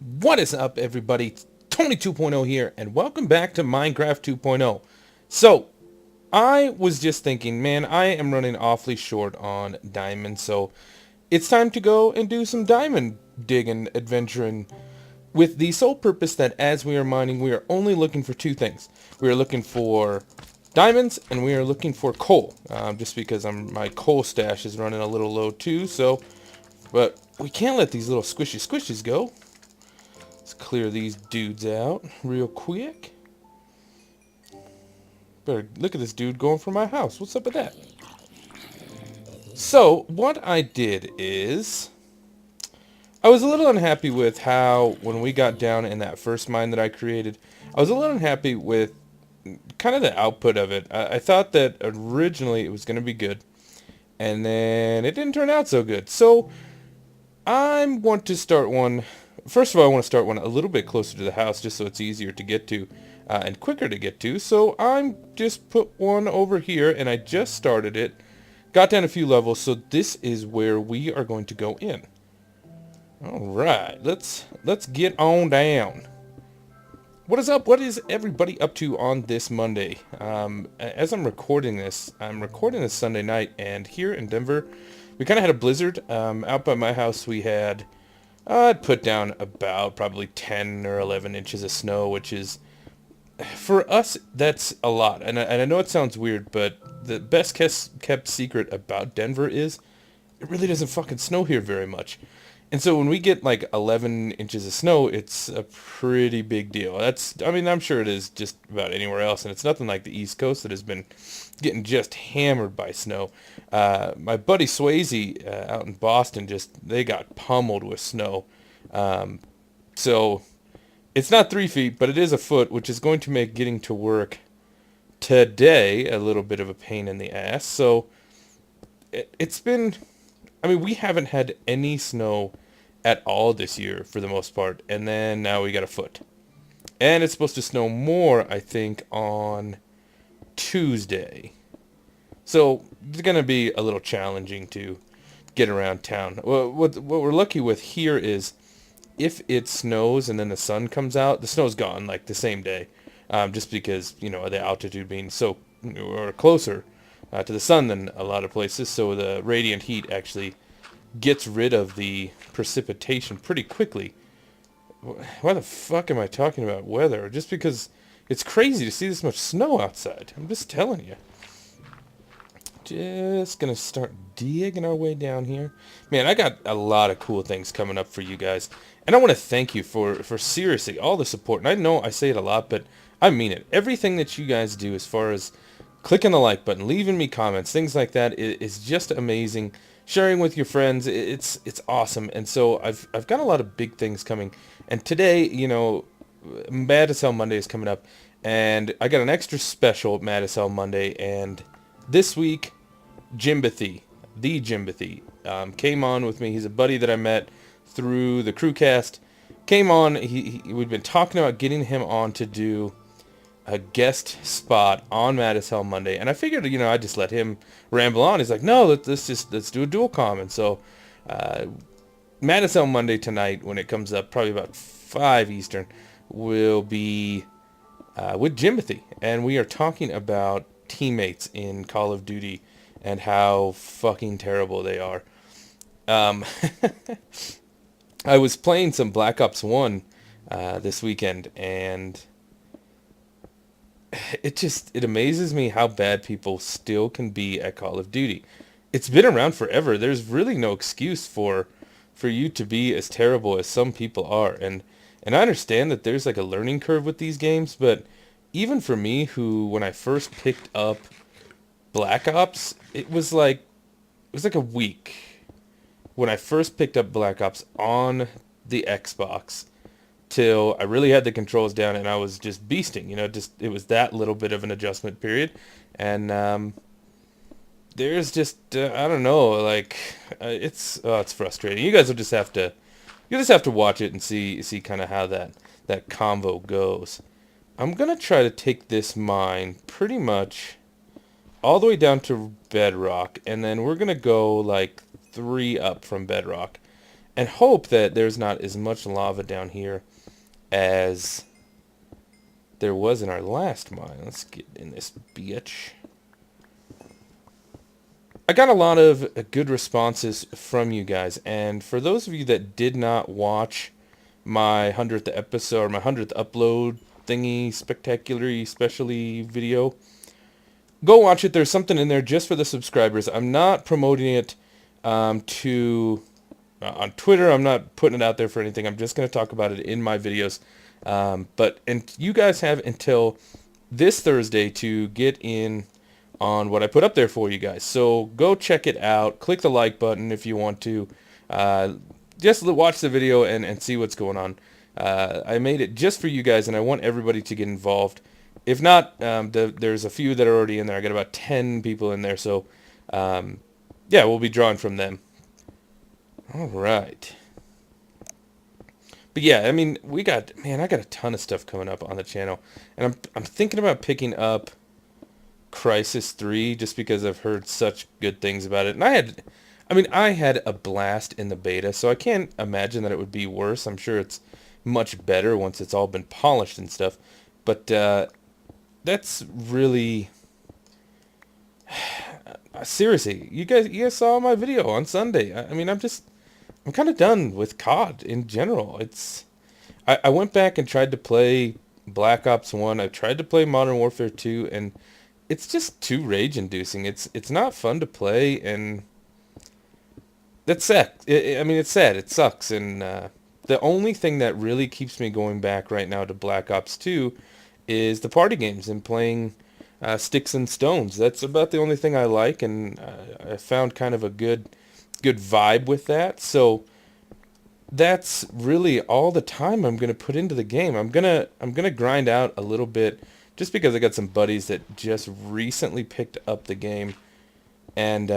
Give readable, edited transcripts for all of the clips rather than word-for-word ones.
What is up, everybody? It's Tony 2.0 here, and welcome back to Minecraft 2.0. So, I was just thinking, man, I am running awfully short on diamonds, so it's time to go and do some diamond digging, adventuring, with the sole purpose that as we are mining, we are only looking for two things. We are looking for diamonds, and we are looking for coal, just because my coal stash is running a little low too, but we can't let these little squishy squishies go. Let's clear these dudes out real quick. Better look at this dude going for my house. What's up with that? So, what I did is, I was a little unhappy with how, when we got down in that first mine that I created, I was a little unhappy with kind of the output of it. I thought that originally it was going to be good, and then it didn't turn out so good. So, I want to start one. First of all, I want to start one a little bit closer to the house just so it's easier to get to and quicker to get to. So I'm just put one over here, and I just started it. Got down a few levels, so this is where we are going to go in. All right, let's get on down. What is up? What is everybody up to on this Monday? As I'm recording this Sunday night, and here in Denver, we kind of had a blizzard. Out by my house, we had, I'd put down about probably 10 or 11 inches of snow, which is, for us, that's a lot. And I know it sounds weird, but the best kept secret about Denver is it really doesn't fucking snow here very much. And so when we get like 11 inches of snow, it's a pretty big deal. I mean, I'm sure it is just about anywhere else, and it's nothing like the East Coast that has been getting just hammered by snow. My buddy Swayze out in Boston, they got pummeled with snow. So it's not 3 feet, but it is a foot, which is going to make getting to work today a little bit of a pain in the ass. So it's been, I mean, we haven't had any snow at all this year for the most part, and then now we got a foot. And it's supposed to snow more, I think, on Tuesday. So it's going to be a little challenging to get around town. Well, what we're lucky with here is if it snows and then the sun comes out, the snow's gone like the same day, just because, you know, the altitude being so or closer to the sun than a lot of places, so the radiant heat actually gets rid of the precipitation pretty quickly. Why the fuck am I talking about weather? Just because it's crazy to see this much snow outside. I'm just telling you. Just gonna start digging our way down here. Man, I got a lot of cool things coming up for you guys. And I want to thank you for seriously all the support. And I know I say it a lot, but I mean it. Everything that you guys do as far as clicking the like button, leaving me comments, things like that is just amazing. Sharing with your friends, it's awesome. And so I've got a lot of big things coming. And today, you know, Mad as Hell Monday is coming up, and I got an extra special Mad as Hell Monday. And this week, the Jimbathy, came on with me. He's a buddy that I met through the Crewcast. Came on. We'd been talking about getting him on to do a guest spot on Mad as Hell Monday, and I figured, you know, I'd just let him ramble on. He's like, no, let's do a dual comm. And so Mad as Hell Monday tonight, when it comes up, probably about 5 Eastern, will be with Jimothy, and we are talking about teammates in Call of Duty and how fucking terrible they are. Um, I was playing some Black Ops 1 this weekend, and it amazes me how bad people still can be at Call of Duty. It's been around forever. There's really no excuse for you to be as terrible as some people are. And I understand that there's like a learning curve with these games, but even for me, who when I first picked up Black Ops, it was like a week when I first picked up Black Ops on the Xbox till I really had the controls down and I was just beasting, you know, it was that little bit of an adjustment period. And there's just I don't know, like it's frustrating. You guys will just have to watch it and see kind of how that convo goes. I'm gonna try to take this mine pretty much all the way down to bedrock, and then we're gonna go like 3 up from bedrock. and hope that there's not as much lava down here as there was in our last mine. Let's get in this bitch. I got a lot of good responses from you guys, and for those of you that did not watch my 100th episode, or my 100th upload thingy, spectacular specially video, go watch it. There's something in there just for the subscribers. I'm not promoting it to on Twitter. I'm not putting it out there for anything. I'm just going to talk about it in my videos. And you guys have until this Thursday to get in on what I put up there for you guys. So go check it out. Click the like button if you want to. Just watch the video and see what's going on. I made it just for you guys, and I want everybody to get involved. If not, there's a few that are already in there. I got about 10 people in there, so yeah, we'll be drawing from them. All right. But yeah, I mean, I got a ton of stuff coming up on the channel, and I'm thinking about picking up Crisis 3 just because I've heard such good things about it. And I had a blast in the beta, so I can't imagine that it would be worse. I'm sure it's much better once it's all been polished and stuff. But that's really seriously, you guys saw my video on Sunday. I mean, I'm kind of done with COD in general. I went back and tried to play Black Ops 1. I tried to play Modern Warfare 2, and it's just too rage-inducing. It's not fun to play, and that's sad. I mean, it's sad. It sucks, and the only thing that really keeps me going back right now to Black Ops 2 is the party games and playing Sticks and Stones. That's about the only thing I like, and I found kind of a good vibe with that. So that's really all the time I'm gonna put into the game. I'm gonna grind out a little bit just because I got some buddies that just recently picked up the game, and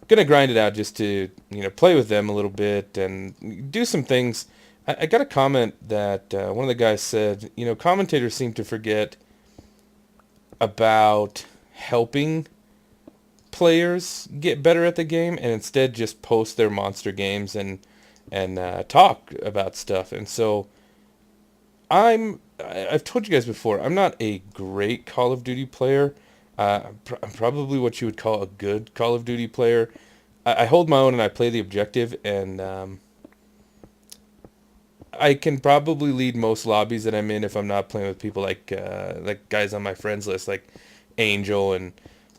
gonna grind it out just to play with them a little bit and do some things. I got a comment that one of the guys said, commentators seem to forget about helping players get better at the game and instead just post their monster games and talk about stuff. And so I've told you guys before, I'm not a great Call of Duty player. I'm probably what you would call a good Call of Duty player. I hold my own and I play the objective, and I can probably lead most lobbies that I'm in if I'm not playing with people like guys on my friends list, like Angel and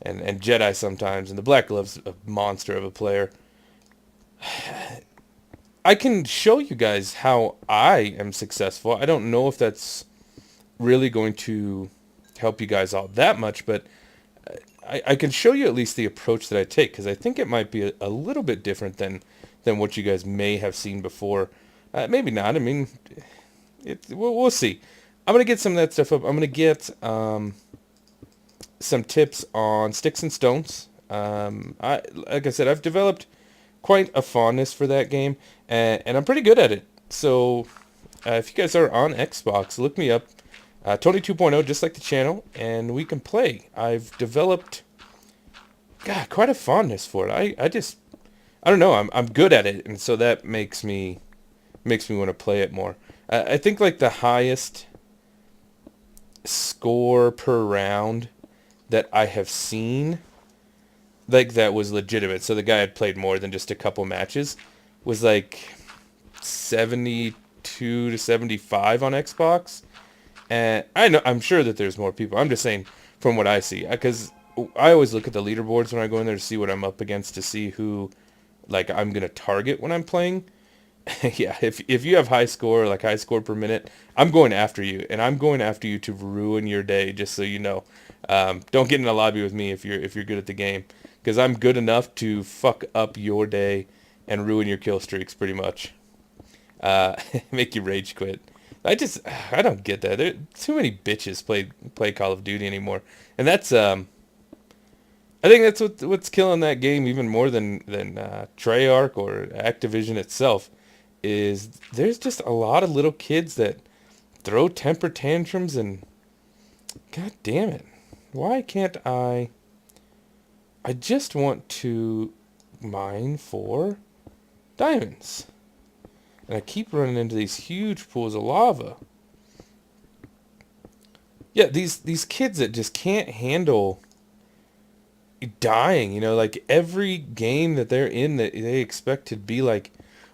Jedi sometimes, and the Black Glove's a monster of a player. I can show you guys how I am successful. I don't know if that's really going to help you guys out that much, but I can show you at least the approach that I take, because I think it might be a little bit different than what you guys may have seen before. Maybe not. I mean, we'll see. I'm going to get some of that stuff up. I'm going to get some tips on Sticks and Stones. Like I said, I've developed quite a fondness for that game, and I'm pretty good at it. So if you guys are on Xbox, look me up, Tony 2.0, just like the channel, and we can play. I've developed, quite a fondness for it. I don't know. I'm good at it, and so that makes me want to play it more. I think like the highest score per round that I have seen, like that was legitimate, so the guy had played more than just a couple matches, was like 72 to 75 on Xbox. And I'm sure that there's more people. I'm just saying from what I see, because I always look at the leaderboards when I go in there to see what I'm up against, to see who like I'm gonna target when I'm playing. Yeah, if you have high score per minute, I'm going after you, and I'm going after you to ruin your day. Just so you know, don't get in a lobby with me if you're good at the game, because I'm good enough to fuck up your day and ruin your kill streaks pretty much. Make you rage quit. I don't get that. There too many bitches play Call of Duty anymore, and that's I think that's what's killing that game even more than Treyarch or Activision itself. Is there's just a lot of little kids that throw temper tantrums, and god damn it, why can't I just want to mine for diamonds. And I keep running into these huge pools of lava. Yeah, these kids that just can't handle dying, like every game that they're in that they expect to be like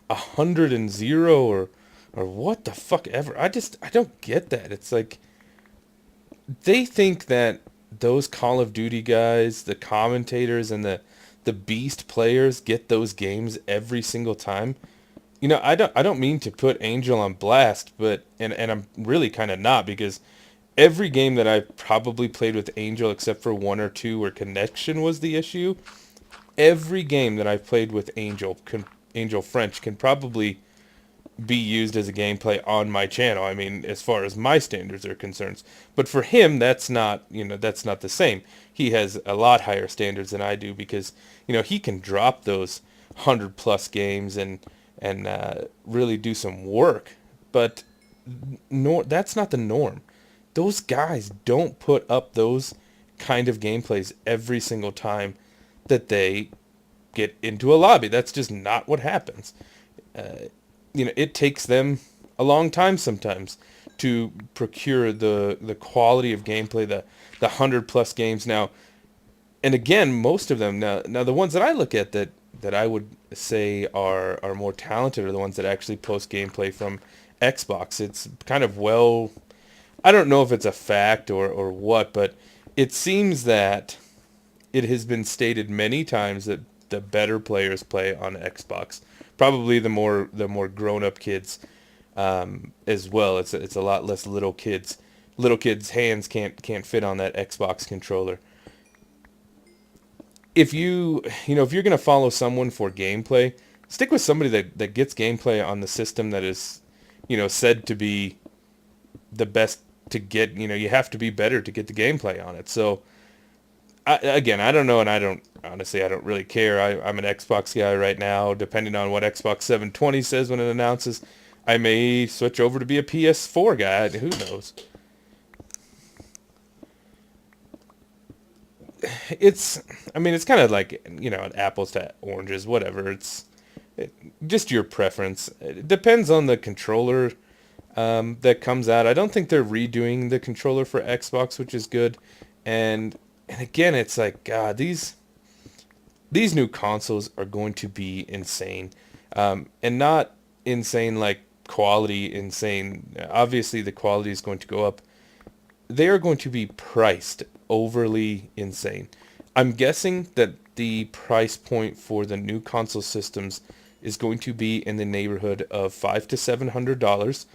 100-0 or what the fuck ever. I don't get that. It's like they think that those Call of Duty guys, the commentators and the beast players get those games every single time. I don't mean to put Angel on blast, but and I'm really kind of not, because every game that I probably played with Angel, except for one or two where connection was the issue, every game that I've played with Angel French can probably be used as a gameplay on my channel. I mean, as far as my standards are concerned. But for him, that's not the same. He has a lot higher standards than I do, because, he can drop those 100+ games and really do some work. But no, that's not the norm. Those guys don't put up those kind of gameplays every single time that they get into a lobby. That's just not what happens. It takes them a long time sometimes to procure the quality of gameplay, the 100+ games now. And again, most of them now the ones that I look at that I would say are more talented are the ones that actually post gameplay from Xbox. It's kind of, well, I don't know if it's a fact or what, but it seems that it has been stated many times that the better players play on Xbox. Probably the more grown up kids, as well. It's a lot less little kids. Little kids' hands can't fit on that Xbox controller. If you're gonna follow someone for gameplay, stick with somebody that gets gameplay on the system that is, said to be the best to get. You have to be better to get the gameplay on it. So again, I don't know, and I don't really care. I'm an Xbox guy right now. Depending on what Xbox 720 says when it announces, I may switch over to be a PS4 guy. Who knows? It's kind of like, apples to oranges, whatever. Just your preference. It depends on the controller that comes out. I don't think they're redoing the controller for Xbox, which is good. And again, it's like, God, these new consoles are going to be insane, and not insane like quality insane. Obviously, the quality is going to go up. They are going to be priced overly insane. I'm guessing that the price point for the new console systems is going to be in the neighborhood of $500 to $700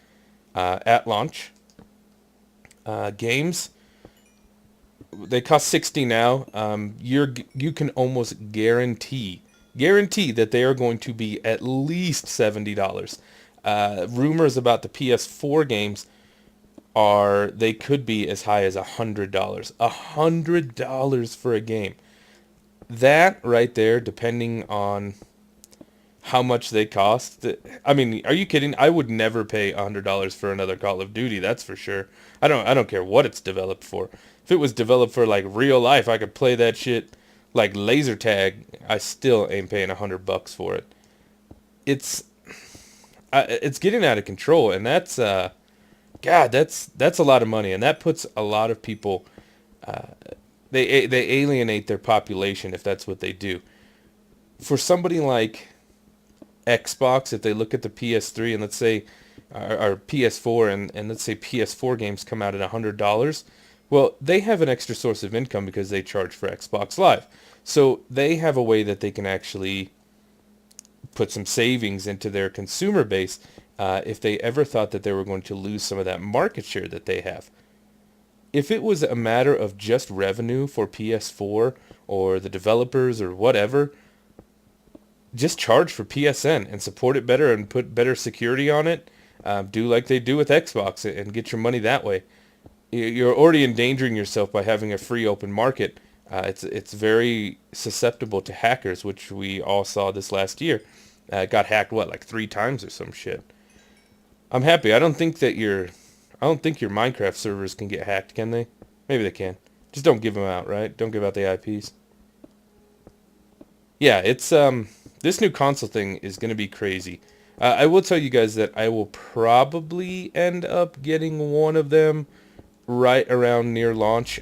at launch. Games, they cost 60 now. You can almost guarantee that they are going to be at least $70. Rumors about the PS4 games are they could be as high as $100. $100 for a game. That right there, depending on how much they cost. I mean, are you kidding? I would never pay $100 for another Call of Duty. That's for sure. I don't care what it's developed for. If it was developed for like real life, I could play that shit like laser tag. I still ain't paying $100 for it. It's it's getting out of control, and God, that's a lot of money, and that puts a lot of people. They alienate their population if that's what they do. For somebody like Xbox, if they look at the PS3 and let's say, or PS4, and let's say PS4 games come out at $100, well, they have an extra source of income because they charge for Xbox Live. So they have a way that they can actually put some savings into their consumer base, if they ever thought that they were going to lose some of that market share that they have. If it was a matter of just revenue for PS4 or the developers or whatever, just charge for PSN and support it better and put better security on it. Do like they do with Xbox and get your money that way. You're already endangering yourself by having a free open market. It's very susceptible to hackers, which we all saw this last year. Got hacked, what, like 3 times or some shit. I'm happy. I don't think your Minecraft servers can get hacked, can they? Maybe they can. Just don't give them out, right? Don't give out the IPs. Yeah, it's this new console thing is going to be crazy. I will tell you guys that I will probably end up getting one of them right around near launch.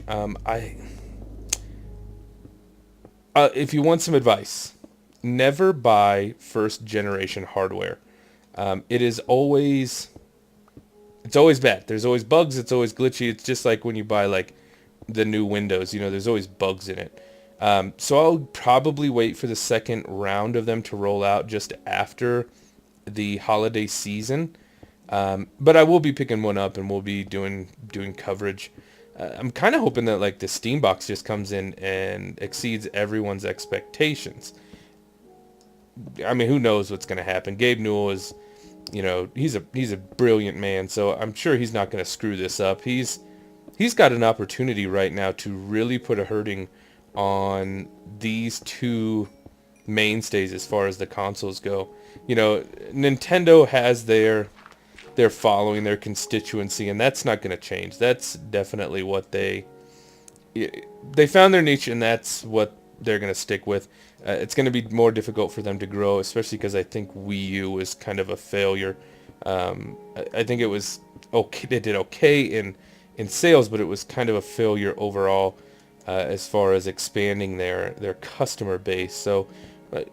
If you want some advice, never buy first generation hardware. It is always it's always bad. There's always bugs. It's always glitchy. It's just like when you buy like the new Windows. You know, there's always bugs in it. So I'll probably wait for the second round of them to roll out just after the holiday season. But I will be picking one up and we'll be doing coverage. I'm kind of hoping that like the Steam box just comes in and exceeds everyone's expectations. I mean, who knows what's going to happen? Gabe Newell is, you know, he's a brilliant man, so I'm sure he's not going to screw this up. He's got an opportunity right now to really put a hurting on these two mainstays as far as the consoles go. You know, Nintendo has their following, their constituency, and that's not going to change. That's definitely what they found their niche, and that's what they're going to stick with. It's going to be more difficult for them to grow, especially because I think Wii U was kind of a failure. I think it was okay. They did okay in sales, but it was kind of a failure overall as far as expanding their customer base. So, I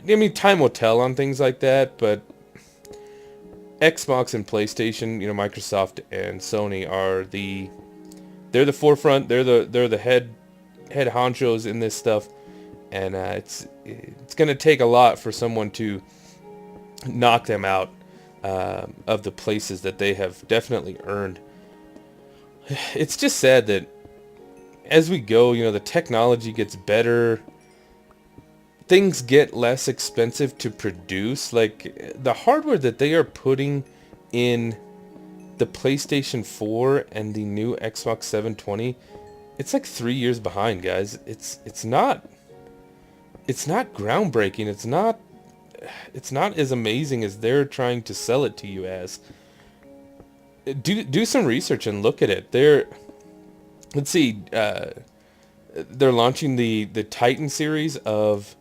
mean, time will tell on things like that, but Xbox and PlayStation, you know, Microsoft and Sony they're the forefront. They're the head honchos in this stuff, and it's going to take a lot for someone to knock them out of the places that they have definitely earned. It's just sad that as we go, you know, the technology gets better. Things get less expensive to produce. Like, the hardware that they are putting in the PlayStation 4 and the new Xbox 720, it's like 3 years behind, guys. It's not groundbreaking. It's not as amazing as they're trying to sell it to you as. Do some research and look at it. Let's see, they're launching the Titan series of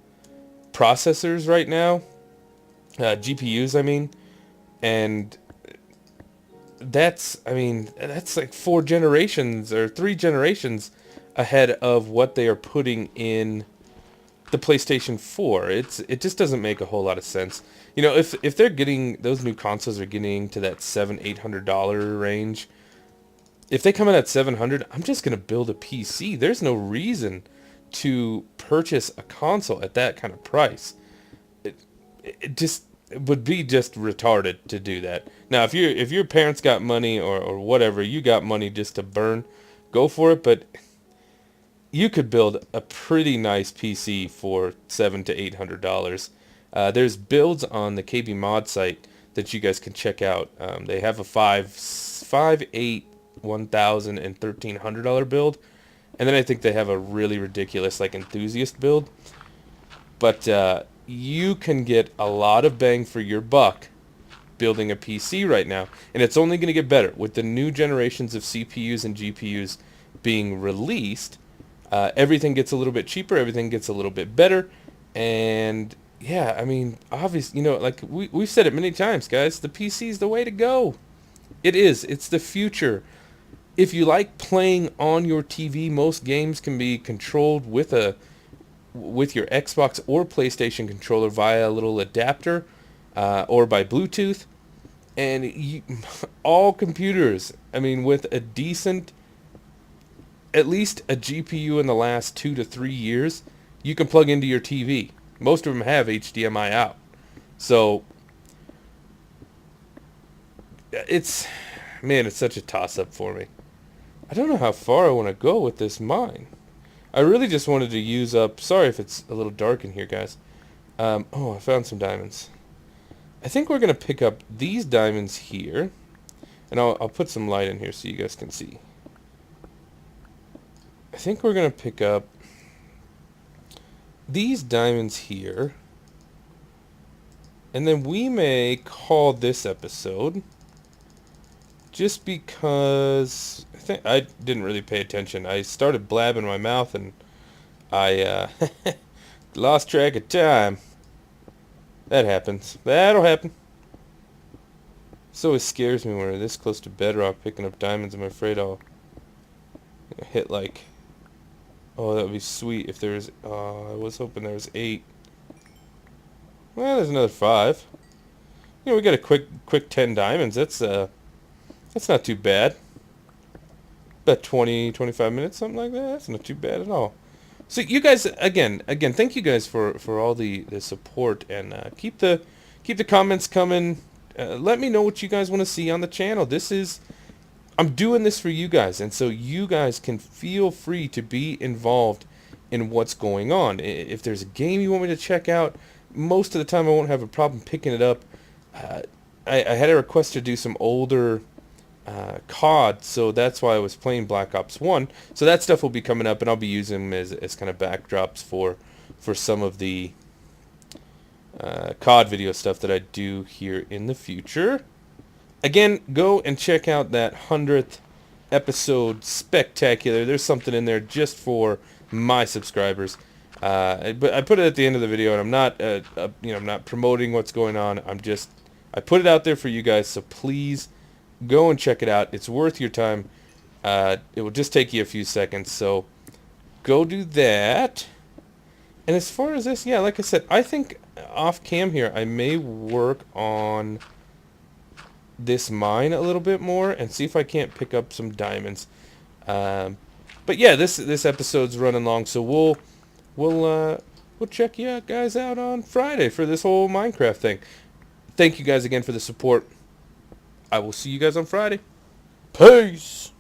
processors right now, GPUs, I mean, and that's like 4 generations or 3 generations ahead of what they are putting in the PlayStation 4. It just doesn't make a whole lot of sense. You know, if they're getting, those new consoles are getting to that $700-800 range, if they come in at $700, I'm just gonna build a PC. There's no reason to purchase a console at that kind of price. It would be just retarded to do that. Now, if your parents got money or whatever, you got money just to burn, go for it. But you could build a pretty nice PC for $700 to $800. There's builds on the KB Mod site that you guys can check out. They have a 5, 8, 1,000 and $1,300 build. And then I think they have a really ridiculous, like, enthusiast build. But you can get a lot of bang for your buck building a PC right now. And it's only going to get better. With the new generations of CPUs and GPUs being released, everything gets a little bit cheaper, everything gets a little bit better. And, yeah, I mean, obviously, you know, like, we've said it many times, guys. The PC is the way to go. It is. It's the future. If you like playing on your TV, most games can be controlled with your Xbox or PlayStation controller via a little adapter or by Bluetooth. And all computers, I mean, with a decent, at least a GPU in the last 2 to 3 years, you can plug into your TV. Most of them have HDMI out. So, it's such a toss-up for me. I don't know how far I want to go with this mine. I really just wanted to use up... Sorry if it's a little dark in here, guys. I found some diamonds. I think we're going to pick up these diamonds here. And I'll put some light in here so you guys can see. I think we're going to pick up these diamonds here. And then we may call this episode... Just because I didn't really pay attention. I started blabbing my mouth and I lost track of time. That happens. That'll happen. This always scares me when we're this close to bedrock picking up diamonds. I'm afraid I'll hit like... Oh, that would be sweet if there's... I was hoping there was 8. Well, there's another 5. You know, we got a quick 10 diamonds. That's not too bad. About 20, 25 minutes, something like that. That's not too bad at all. So you guys, again, thank you guys for all the support, and keep the comments coming. Let me know what you guys want to see on the channel. I'm doing this for you guys, and so you guys can feel free to be involved in what's going on. If there's a game you want me to check out, most of the time I won't have a problem picking it up. I had a request to do some older COD, so that's why I was playing Black Ops 1. So that stuff will be coming up, and I'll be using them as kind of backdrops for some of the COD video stuff that I do here in the future. Again, go and check out that 100th episode spectacular. There's something in there just for my subscribers. But I put it at the end of the video, and I'm not, I'm not promoting what's going on. I put it out there for you guys. So please go and check it out. It's worth your time. It will just take you a few seconds. So go do that. And as far as this, yeah, like I said, I think off cam here, I may work on this mine a little bit more and see if I can't pick up some diamonds. But yeah, this episode's running long, so we'll check you guys out on Friday for this whole Minecraft thing. Thank you guys again for the support. I will see you guys on Friday. Peace.